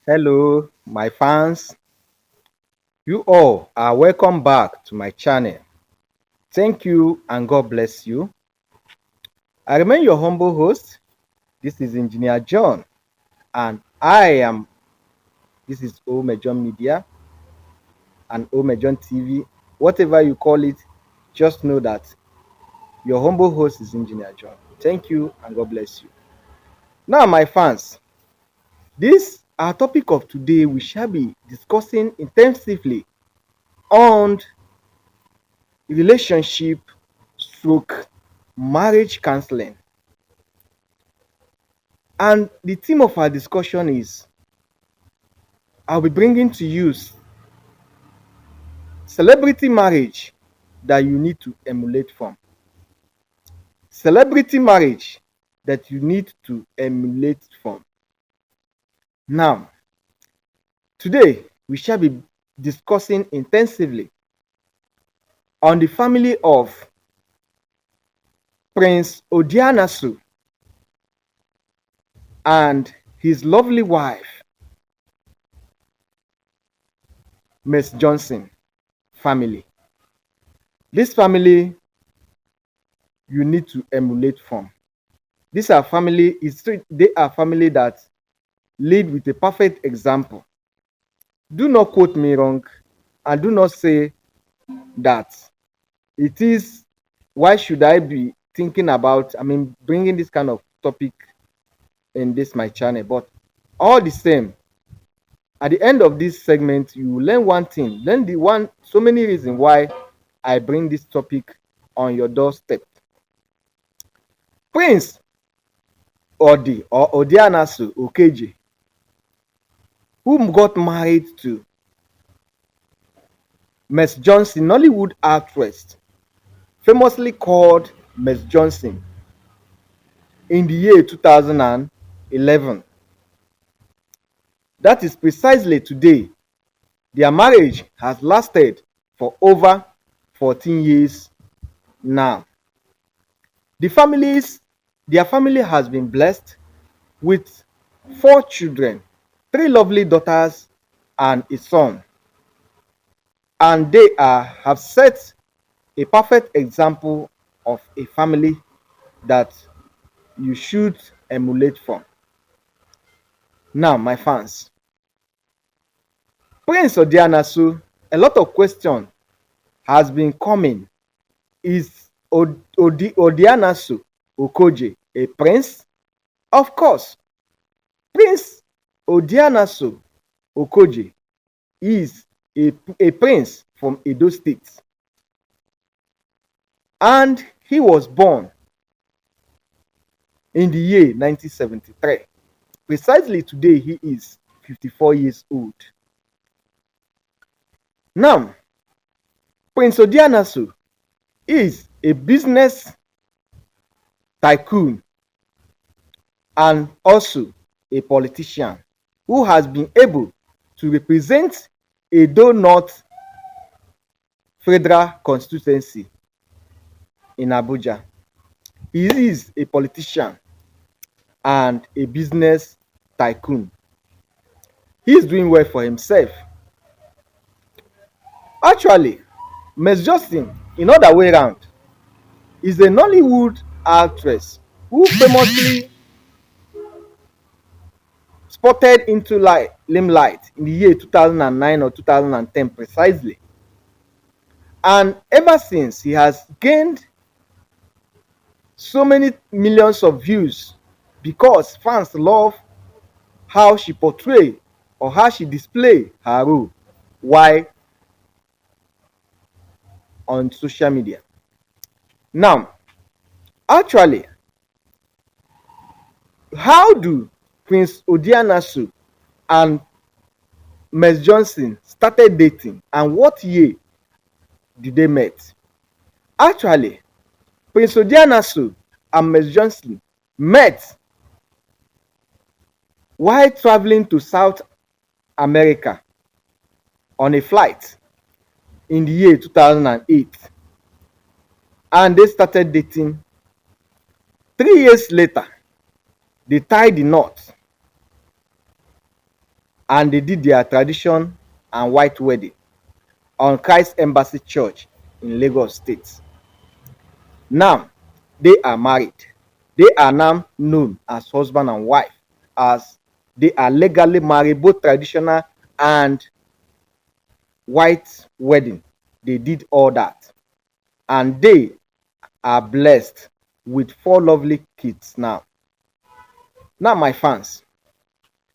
Hello, my fans. You all are welcome back to my channel. Thank you and God bless you. I remain your humble host. This is Engineer John, and this is Omejon Media and Omejon TV. Whatever you call it, just know that your humble host is Engineer John. Thank you and God bless you. Now, my fans, this our topic of today. We shall be discussing intensively on relationship stroke marriage counseling. And the theme of our discussion is I'll be bringing to you celebrity marriage that you need to emulate from. Celebrity marriage that you need to emulate from. Now, today we shall be discussing intensively on the family of Prince Odianasu and his lovely wife, Miss Johnson family. This family you need to emulate from. These are family they are family that lead with a perfect example. Do not quote me wrong and do not say that it is why should I be thinking about bringing this kind of topic in this my channel. But all the same, at the end of this segment you will learn one thing, learn the one so many reasons why I bring this topic on your doorstep. Prince Odianasu Okeje, whom got married to Miss Johnson, Nollywood actress, famously called Miss Johnson, in the year 2011. That is precisely today. Their marriage has lasted for over 14 years now. Their family has been blessed with 4 children, 3 lovely daughters and a son. And they have set a perfect example of a family that you should emulate from. Now, my fans, Prince Odianasu, a lot of question has been coming. Is Odianasu Okoje a prince? Of course, Prince Odianasu Okoje is a prince from Edo State. And he was born in the year 1973. Precisely today, he is 54 years old. Now, Prince Odianasu is a business tycoon and also a politician who has been able to represent Edo North Federal Constituency in Abuja. He is a politician and a business tycoon. He is doing well for himself. Actually, Ms. Justin, in other way around, is a Nollywood actress who famously spotted into limelight in the year 2009 or 2010 precisely. And ever since, he has gained so many millions of views because fans love how she portray or how she display her role while on social media. Now, actually, how do Prince Odianasu and Ms. Johnson started dating and what year did they meet? Actually, Prince Odianasu and Ms. Johnson met while traveling to South America on a flight in the year 2008, and they started dating. 3 years later, they tied the knot and they did their tradition and white wedding on Christ Embassy Church in Lagos State. Now, they are married. They are now known as husband and wife, as they are legally married, both traditional and white wedding. They did all that. And they are blessed with 4 lovely kids now. Now, my fans,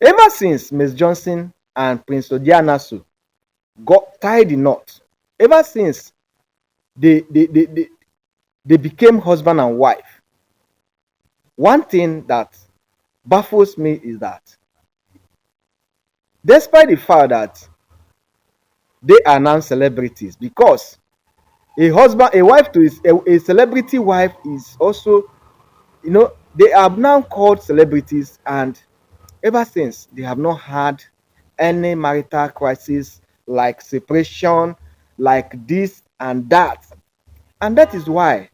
ever since Miss Johnson and Prince Odianasu got tied the knot, ever since they, they, they, they, they became husband and wife, one thing that baffles me is that despite the fact that they are now celebrities, because a wife to a celebrity wife is also, they are now called celebrities, and ever since they have not had any marital crisis like separation, like this and that. And that is why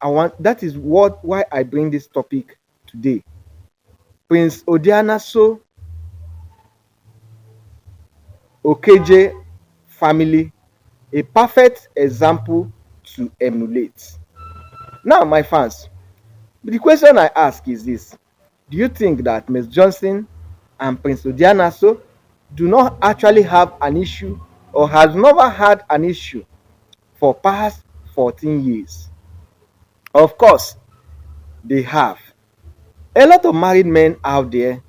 why I bring this topic today. Prince Odianaso Okeje family, a perfect example to emulate. Now, my fans, the question I ask is this: do you think that Ms. Johnson and Prince Odianaso do not actually have an issue, or has never had an issue for past 14 years? Of course, they have. A lot of married men out there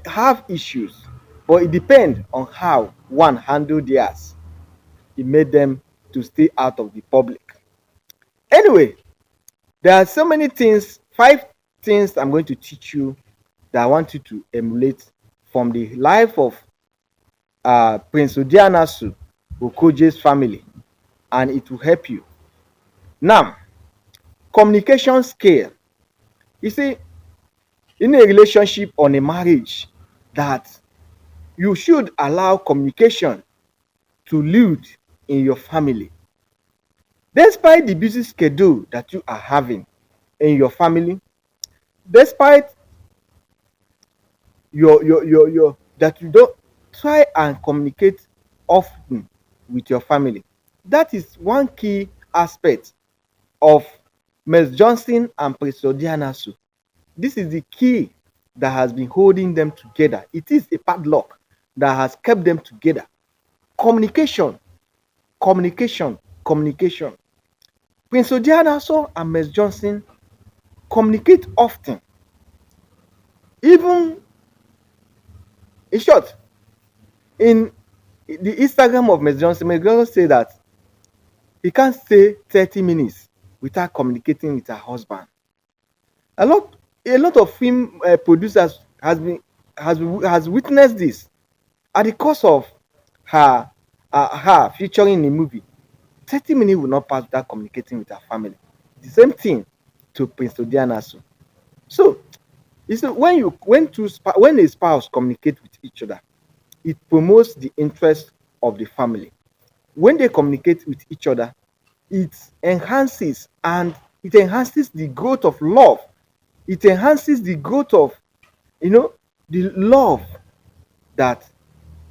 have issues, but it depends on how one handled theirs. It made them to stay out of the public. Anyway, there are so many things, 5 things I'm going to teach you that I want you to emulate from the life of Prince Odianasu Okoje's family, and it will help you. Now, communication skill. You see, in a relationship, on a marriage, that you should allow communication to lead in your family. Despite the busy schedule that you are having in your family, despite your that you don't try and communicate often with your family. That is one key aspect of Ms. Johnson and Prince Odianasu. This is the key that has been holding them together. It is a padlock that has kept them together. Communication, communication, communication. Prince Odianasu and Ms. Johnson communicate often. Even in short, in the Instagram of Ms. Johnson, Ms. Johnson say that he can't stay 30 minutes without communicating with her husband. A lot of film producers has witnessed this at the course of her featuring in a movie. 30 minutes will not pass without communicating with her family. The same thing to Prince Odianasu. So, you see, when a spouse communicate with each other, it promotes the interest of the family. When they communicate with each other, it enhances the growth of love. It enhances the growth of the love that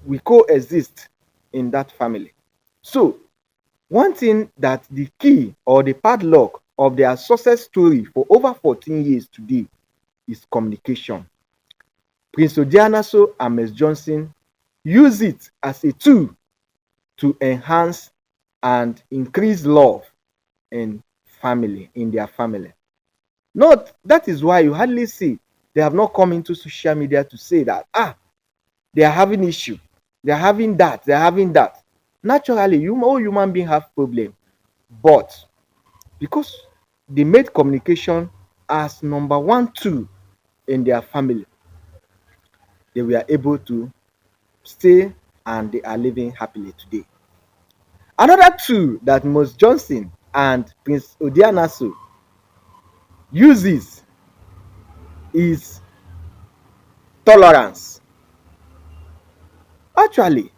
we coexist in that family. So, one thing that the key or the padlock of their success story for over 14 years today is communication. Prince Odianaso and Ms. Johnson use it as a tool to enhance and increase love in their family. Not that is why you hardly see they have not come into social media to say that they are having issue, they are having that, they are having that. Naturally, all human beings have problem, but because they made communication as number one tool in their family, they were able to stay and they are living happily today. Another tool that Ms. Johnson and Prince Odianasu uses is tolerance. Actually,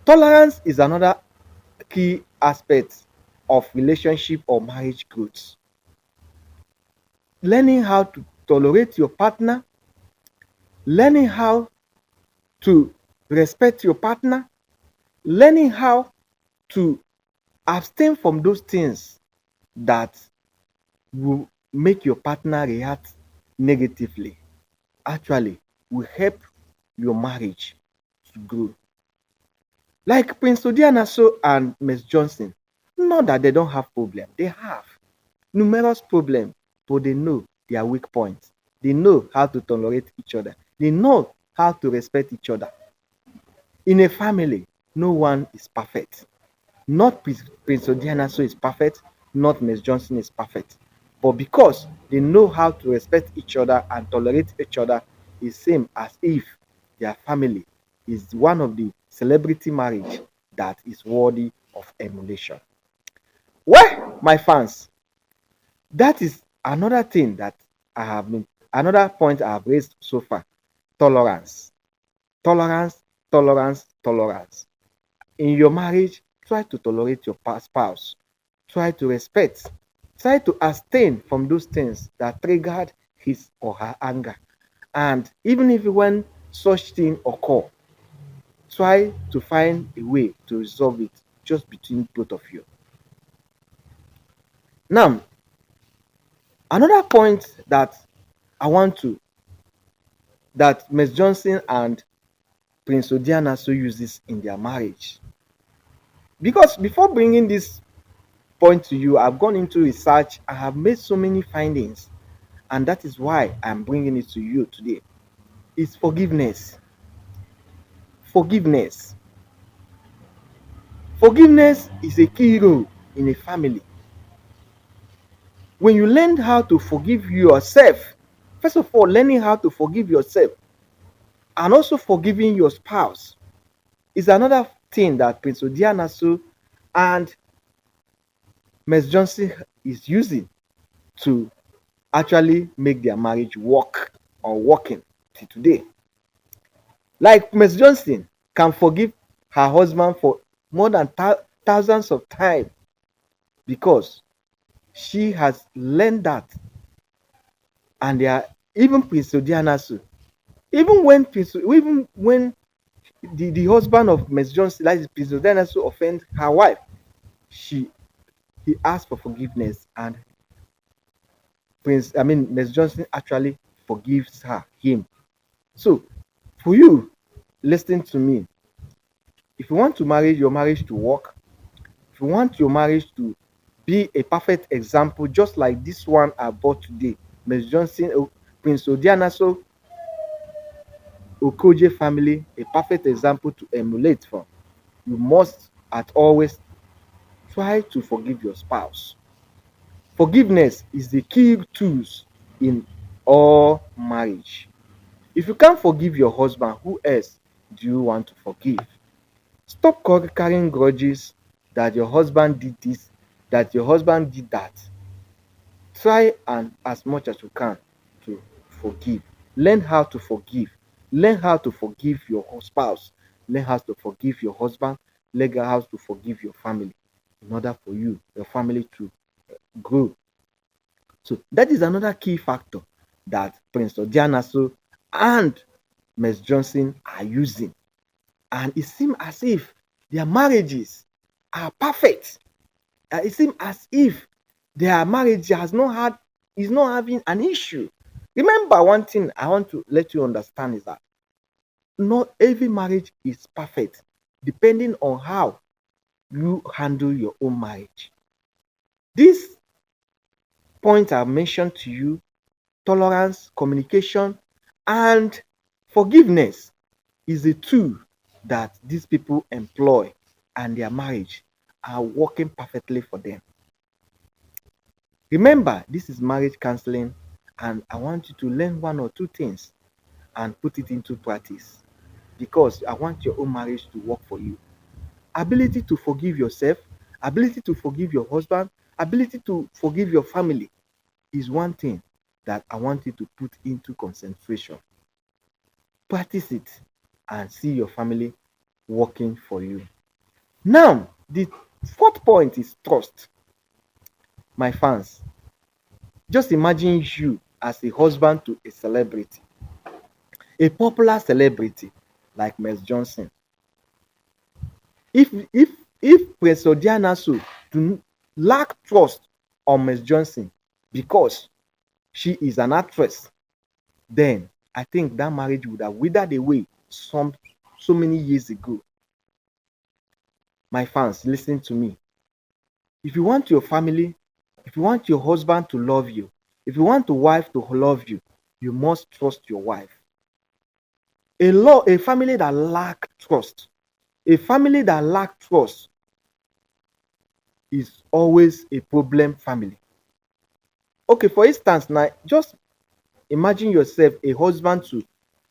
tolerance is another key aspect of relationship or marriage growth. Learning how to tolerate your partner, learning how to respect your partner, learning how to abstain from those things that will make your partner react negatively actually will help your marriage to grow. Like Prince Odianaso and Miss Johnson, not that they don't have problem, they have numerous problems, but they know their weak points. They know how to tolerate each other. They know how to respect each other. In a family, no one is perfect. Not Prince Odianaso is perfect, not Miss Johnson is perfect. But because they know how to respect each other and tolerate each other, it's same as if their family is one of the celebrity marriage that is worthy of emulation. Well, my fans, that is another thing that another point I have raised so far. Tolerance. Tolerance, tolerance, tolerance. In your marriage, try to tolerate your spouse. Try to respect. Try to abstain from those things that triggered his or her anger. And even if when such thing occur, try to find a way to resolve it just between both of you. Now, another point that I want to that Ms. Johnson and Prince Odiana so uses in their marriage. Because before bringing this point to you, I've gone into research, I have made so many findings, and that is why I'm bringing it to you today. It's forgiveness. Forgiveness. Forgiveness is a key role in a family. When you learn how to forgive yourself, first of all, learning how to forgive yourself and also forgiving your spouse is another thing that Prince Odianaso and Ms. Johnson is using to actually make their marriage work or working till today. Like Ms. Johnson can forgive her husband for more than thousands of times because she has learned that. And they are even Prince Odianasu. Even when the husband of Ms. Johnson, like Prince Odianasu, offends her wife, she he asked for forgiveness, and Ms. Johnson actually forgives him. So for you listening to me, if you want to marry your marriage to work, if you want your marriage to be a perfect example, just like this one I bought today, Ms. Johnson, Prince Odianaso Okoje family, a perfect example to emulate from. You must at always try to forgive your spouse. Forgiveness is the key tools in all marriage. If you can't forgive your husband, who else do you want to forgive? Stop carrying grudges that your husband did this, that your husband did that. Try and as much as you can to forgive. Learn how to forgive. Learn how to forgive your spouse. Learn how to forgive your husband. Learn how to forgive your family in order for you, your family to grow. So that is another key factor that Prince Odianaso and Ms. Johnson are using. And it seems as if their marriages are perfect. It seems as if their marriage is not having an issue. Remember, one thing I want to let you understand is that not every marriage is perfect, depending on how you handle your own marriage. These points I've mentioned to you, tolerance, communication, and forgiveness, is a tool that these people employ, and their marriage are working perfectly for them. Remember, this is marriage counseling, and I want you to learn one or two things and put it into practice because I want your own marriage to work for you. Ability to forgive yourself, ability to forgive your husband, ability to forgive your family is one thing that I want you to put into concentration. Practice it and see your family working for you. Now, the fourth point is trust. My fans, just imagine you as a husband to a celebrity. a popular celebrity like Ms. Johnson. If Prince Odianaso do lack trust on Ms. Johnson because she is an actress, then I think that marriage would have withered away so many years ago. My fans, listen to me. If you want your family, if you want your husband to love you, if you want your wife to love you, you must trust your wife. A family that lack trust, a family that lack trust is always a problem family. Okay, for instance, now just imagine yourself a husband to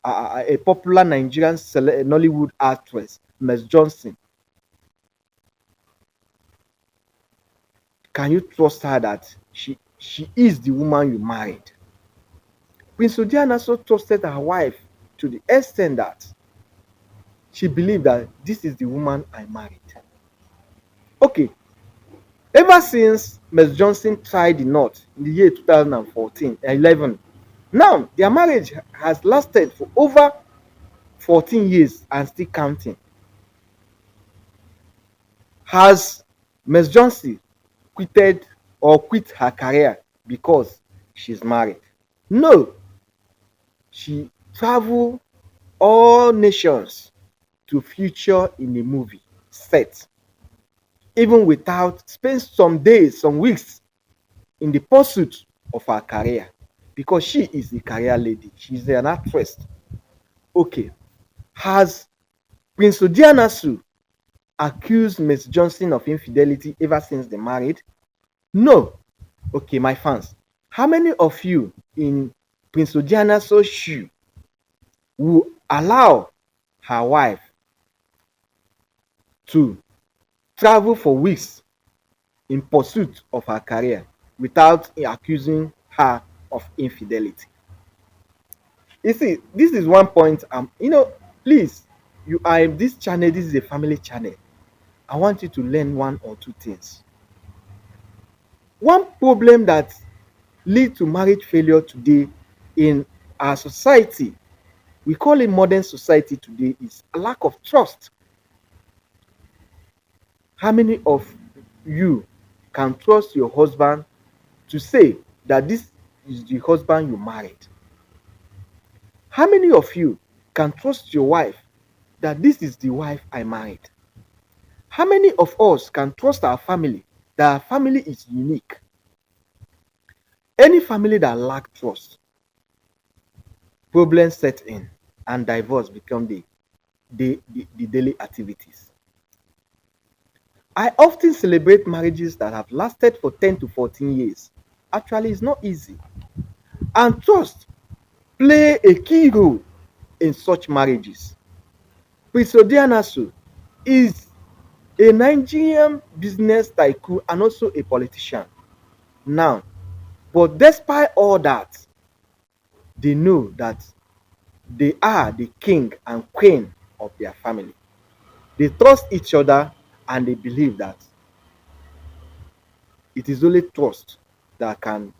a popular Nigerian Nollywood actress, Ms. Johnson. Can you trust her that she is the woman you married? Prince Odiana also trusted her wife to the extent that she believed that this is the woman I married. Okay, ever since Ms. Johnson tried the knot in the year 2014, 11, now their marriage has lasted for over 14 years and still counting. Has Ms. Johnson quit her career because she's married? No, she traveled all nations to feature in a movie set, even without spend some days, some weeks in the pursuit of her career because she is a career lady. She's an actress. Okay. Has Prince Odianasu accused Ms. Johnson of infidelity ever since they married? No. Okay, my fans. How many of you in Prince Odianasu's shoe will allow her wife to travel for weeks in pursuit of her career without accusing her of infidelity? You see, this is one point. Please, you are this channel. This is a family channel. I want you to learn one or two things. One problem that leads to marriage failure today in our society, we call it modern society today, is a lack of trust. How many of you can trust your husband to say that this is the husband you married? How many of you can trust your wife that this is the wife I married? How many of us can trust our family that our family is unique? Any family that lack trust, problems set in and divorce become the daily activities. I often celebrate marriages that have lasted for 10 to 14 years. Actually, it's not easy. And trust play a key role in such marriages. Prince Odianasu is a Nigerian business tycoon and also a politician now. But despite all that, they know that they are the king and queen of their family. They trust each other and they believe that it is only trust that can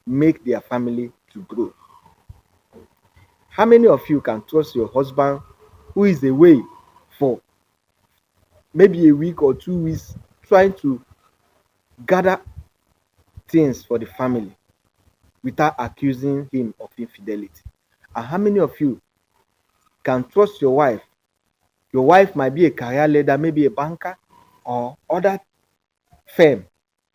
make their family to grow. How many of you can trust your husband who is away for maybe a week or 2 weeks trying to gather things for the family without accusing him of infidelity? And how many of you can trust your wife? Your wife might be a career leader, maybe a banker or other firm,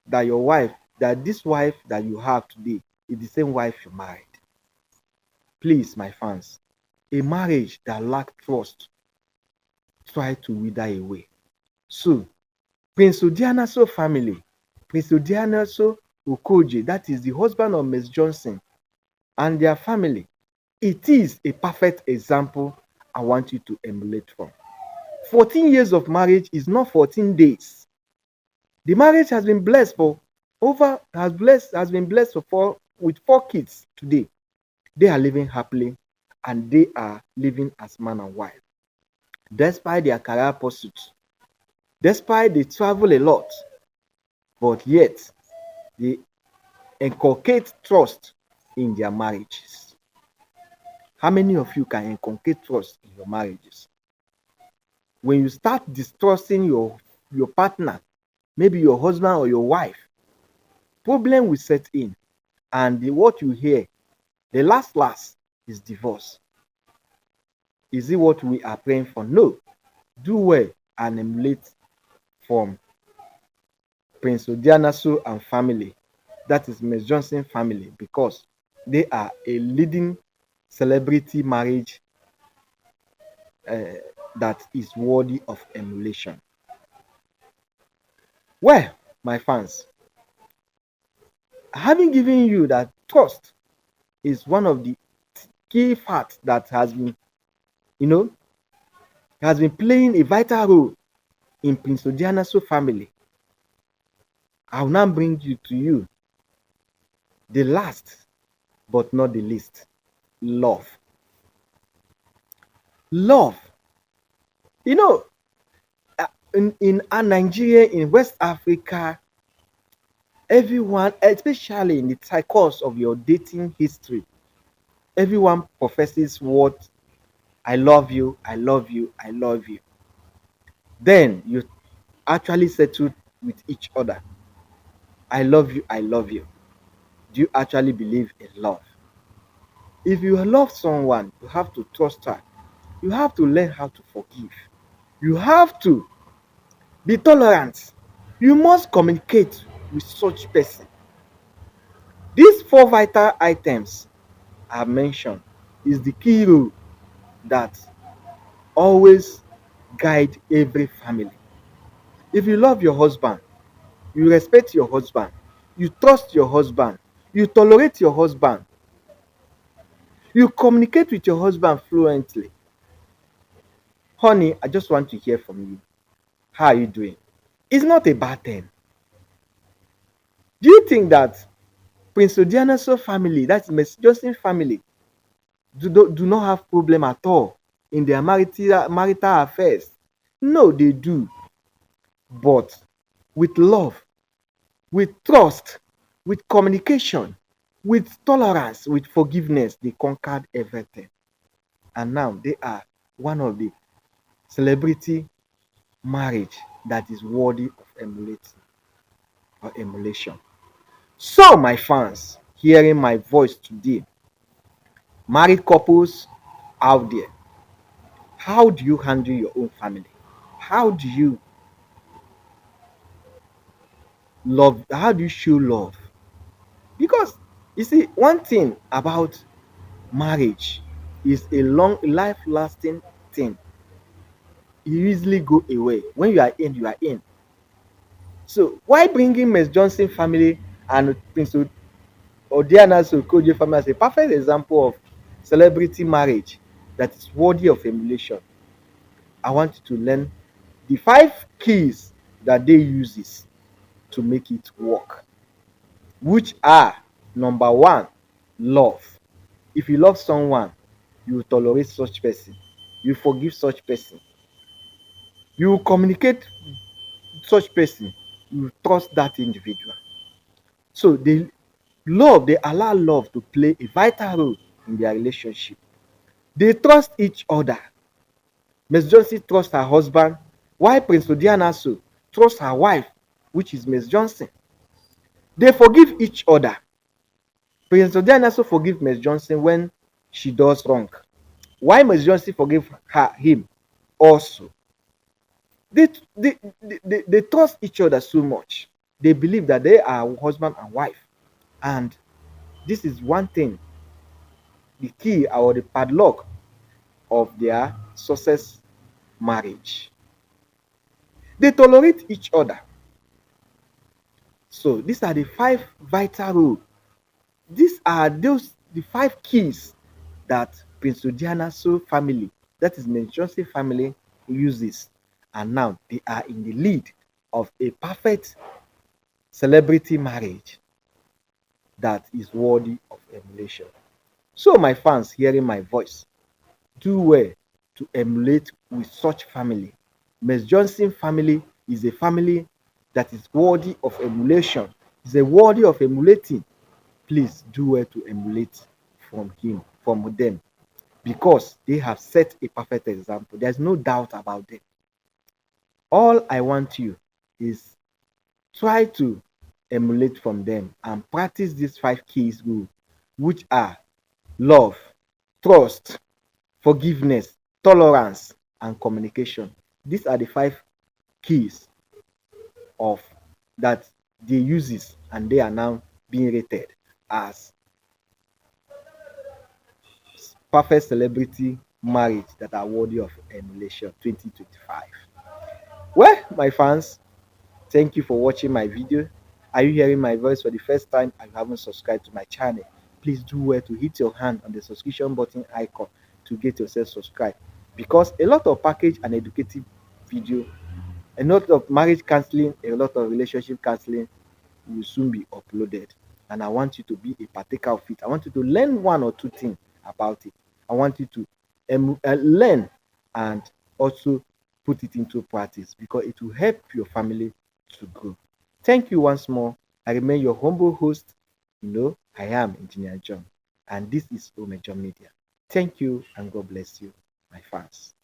that this wife that you have today is the same wife you married. Please, my fans, a marriage that lacks trust try to wither away. So, Prince Odianaso family, Prince Odianaso Okoje, that is the husband of Ms. Johnson, and their family, it is a perfect example I want you to emulate from. 14 years of marriage is not 14 days. The marriage has been blessed with 4 kids today. They are living happily and they are living as man and wife. Despite their career pursuits, despite they travel a lot, but yet they inculcate trust in their marriages. How many of you can inculcate trust in your marriages? When you start distrusting your partner, maybe your husband or your wife, problem will set in, and what you hear, the last is divorce. Is it what we are praying for? No. Do well and emulate from Prince Odianaso and family. That is Miss Johnson family, because they are a leading celebrity marriage uh, that is worthy of emulation. Well, my fans, having given you that trust is one of the key facts that has been, you know, has been playing a vital role in Prince Odianaso family. I'll now bring you to you the last but not the least, love. Love. You know, in Nigeria, in West Africa, everyone, especially in the course of your dating history, everyone professes what I love you, I love you, I love you. Then you actually settle with each other. I love you, I love you. Do you actually believe in love? If you love someone, you have to trust her. You have to learn how to forgive. You have to be tolerant. You must communicate with such person. These four vital items I mentioned is the key rule that always guide every family. If you love your husband, you respect your husband, you trust your husband, you tolerate your husband, you communicate with your husband fluently. Honey, I just want to hear from you. How are you doing? It's not a bad thing. Do you think that Prince Odianaso family, that's Miss Johnson family, do not have problem at all in their marital affairs? No, they do. But with love, with trust, with communication, with tolerance, with forgiveness, they conquered everything. And now they are one of the celebrity marriage that is worthy of emulating or emulation. So, my fans, hearing my voice today, married couples out there, how do you handle your own family? How do you love? How do you show love? Because you see, one thing about marriage is a long, life lasting thing. You easily go away. When you are in, you are in. So, why bringing Miss Johnson family and Prince Odiana Sokoje family as a perfect example of celebrity marriage that is worthy of emulation? I want you to learn the 5 keys that they uses to make it work, which are: number one, love. If you love someone, you tolerate such person, you forgive such person, you communicate with such person, you trust that individual. So they allow love to play a vital role in their relationship. They trust each other. Miss Johnson trusts her husband, while Prince Odianaso trusts her wife, which is Miss Johnson. They forgive each other. Prince Odianaso forgive Miss Johnson when she does wrong, why Miss Johnson forgive him also. They, they trust each other so much. They believe that they are husband and wife. And this is one thing, the key or the padlock of their success marriage. They tolerate each other. So these are the 5 vital rules. These are the 5 keys that Prince Odianaso family, that is Menchonsi family, uses. And now they are in the lead of a perfect celebrity marriage that is worthy of emulation. So, my fans hearing my voice, do well to emulate with such family. Miss Johnson family is a family that is worthy of emulation, is a worthy of emulating. Please do well to emulate from them. because they have set a perfect example. There's no doubt about them. All I want you is try to emulate from them and practice these 5 keys rule, which are love, trust, forgiveness, tolerance, and communication. These are the 5 keys of that they uses, and they are now being rated as perfect celebrity marriage that are worthy of emulation 2025. Well, my fans, thank you for watching my video. Are you hearing my voice for the first time and you haven't subscribed to my channel? Please do well to hit your hand on the subscription button icon to get yourself subscribed, because a lot of package and educative video, a lot of marriage counseling, a lot of relationship counseling will soon be uploaded, and I want you to be a partaker of it. I want you to learn 1 or 2 things about it. I want you to learn and also put it into practice, because it will help your family to grow. Thank you once more. I remain your humble host. I am Engineer John, and this is Omejon Media. Thank you, and God bless you, my fans.